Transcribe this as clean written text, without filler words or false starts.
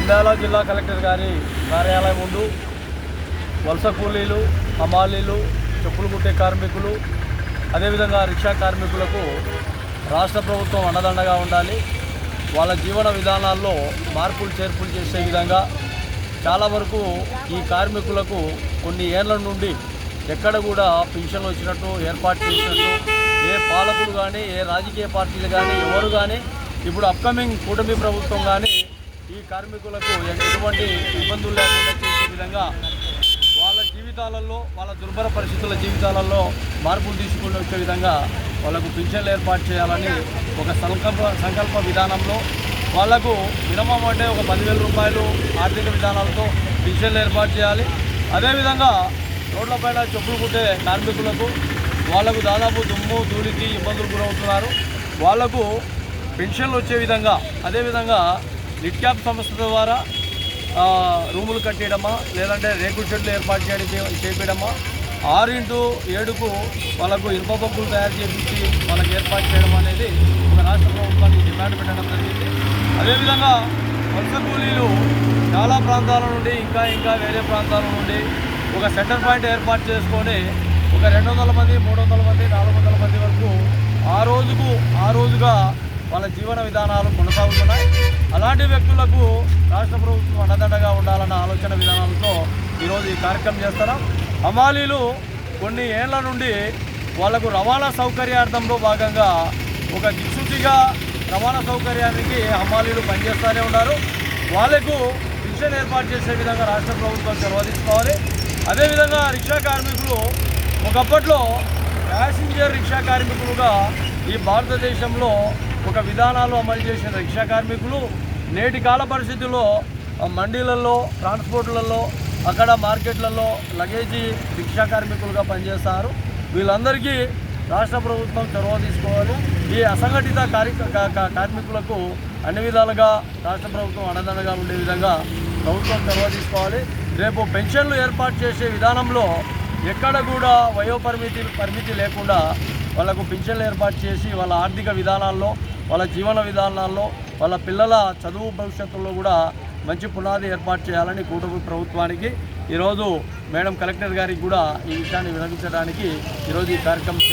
నంద్యాల జిల్లా కలెక్టర్ గారి కార్యాలయం ముందు వలస కూలీలు, హమాలీలు, చెప్పులు కుట్టే కార్మికులు, అదేవిధంగా రిక్షా కార్మికులకు రాష్ట్ర ప్రభుత్వం అండదండగా ఉండాలి. వాళ్ళ జీవన విధానాల్లో మార్పులు చేర్పులు చేసే విధంగా చాలా వరకు ఈ కార్మికులకు కొన్ని ఏళ్ల నుండి ఎక్కడ కూడా పెన్షన్లు వచ్చినట్టు ఏర్పాటు చేసినట్టు ఏ పాలకులు కానీ, ఏ రాజకీయ పార్టీలు కానీ, ఎవరు కానీ ఇప్పుడు అప్కమింగ్ కూటమి ప్రభుత్వం కానీ ఈ కార్మికులకు ఎటువంటి ఇబ్బందులు లేకుండా చేసే విధంగా వాళ్ళ జీవితాలలో, వాళ్ళ దుర్భర పరిస్థితుల జీవితాలలో మార్పులు తీసుకుని వచ్చే విధంగా వాళ్ళకు పింఛన్లు ఏర్పాటు చేయాలని ఒక సంకల్ప విధానంలో వాళ్లకు మినిమం అంటే ఒక 10,000 రూపాయలు ఆర్థిక విధానాలతో పింఛన్లు ఏర్పాటు చేయాలి. అదేవిధంగా రోడ్లపైన చెప్పులు కుట్టే కార్మికులకు వాళ్లకు దాదాపు దుమ్ము ధూళికి ఇబ్బందులు గురవుతున్నారు. వాళ్లకు పెన్షన్లు వచ్చే విధంగా, అదేవిధంగా లిట్ క్యాప్ సంస్థ ద్వారా రూములు కట్టేయడమా, లేదంటే రేకుల షెడ్లు ఏర్పాటు చేయడమా, 6x7కు వాళ్ళకు ఇనుప బొగ్గులు తయారు చేయించి వాళ్ళకి ఏర్పాటు చేయడం అనేది ఒక రాష్ట్ర ప్రభుత్వానికి డిమాండ్ పెట్టడం జరిగింది. అదేవిధంగా వలస కూలీలు చాలా ప్రాంతాల నుండి ఇంకా వేరే ప్రాంతాల నుండి ఒక సెంటర్ పాయింట్ ఏర్పాటు చేసుకొని ఒక 200 మంది, 300 మంది, 400 మంది వరకు ఆ రోజుగా వాళ్ళ జీవన విధానాలు కొనసాగుతున్నాయి. అలాంటి వ్యక్తులకు రాష్ట్ర ప్రభుత్వం అండదండగా ఉండాలన్న ఆలోచన విధానాలతో ఈరోజు ఈ కార్యక్రమం చేస్తున్నాం. హమాలీలు కొన్ని ఏళ్ల నుండి వాళ్లకు రవాణా సౌకర్యార్థంలో భాగంగా ఒక దిక్సూచిగా రవాణా సౌకర్యానికి హమాలీలు పనిచేస్తూనే ఉన్నారు. వాళ్లకు పింఛన్ ఏర్పాటు చేసే విధంగా రాష్ట్ర ప్రభుత్వం చొరవ తీసుకోవాలి. అదేవిధంగా రిక్షా కార్మికులు ఒకప్పట్లో ప్యాసింజర్ రిక్షా కార్మికులుగా ఈ భారతదేశంలో ఒక విధానాలు అమలు చేసిన రిక్షా కార్మికులు నేటి కాల పరిస్థితుల్లో మండీలలో, ట్రాన్స్పోర్ట్లలో, అక్కడ మార్కెట్లలో లగేజీ రిక్షా కార్మికులుగా పనిచేస్తారు. వీళ్ళందరికీ రాష్ట్ర ప్రభుత్వం చొరవ తీసుకోవాలి. ఈ అసంఘటిత కార్మికులకు అన్ని విధాలుగా రాష్ట్ర ప్రభుత్వం అండదండగా ఉండే విధంగా ప్రభుత్వం చొరవ తీసుకోవాలి. రేపు పెన్షన్లు ఏర్పాటు చేసే విధానంలో ఎక్కడ కూడా పరిమితి లేకుండా వాళ్ళకు పెన్షన్లు ఏర్పాటు చేసి వాళ్ళ ఆర్థిక విధానాల్లో, వాళ్ళ జీవన విధానాల్లో, వాళ్ళ పిల్లల చదువు భవిష్యత్తులో కూడా మంచి పునాది ఏర్పాటు చేయాలని కూటమి ప్రభుత్వానికి ఈరోజు మేడం కలెక్టర్ గారికి కూడా ఈ విషయాన్ని వినవించడానికి ఈరోజు ఈ కార్యక్రమం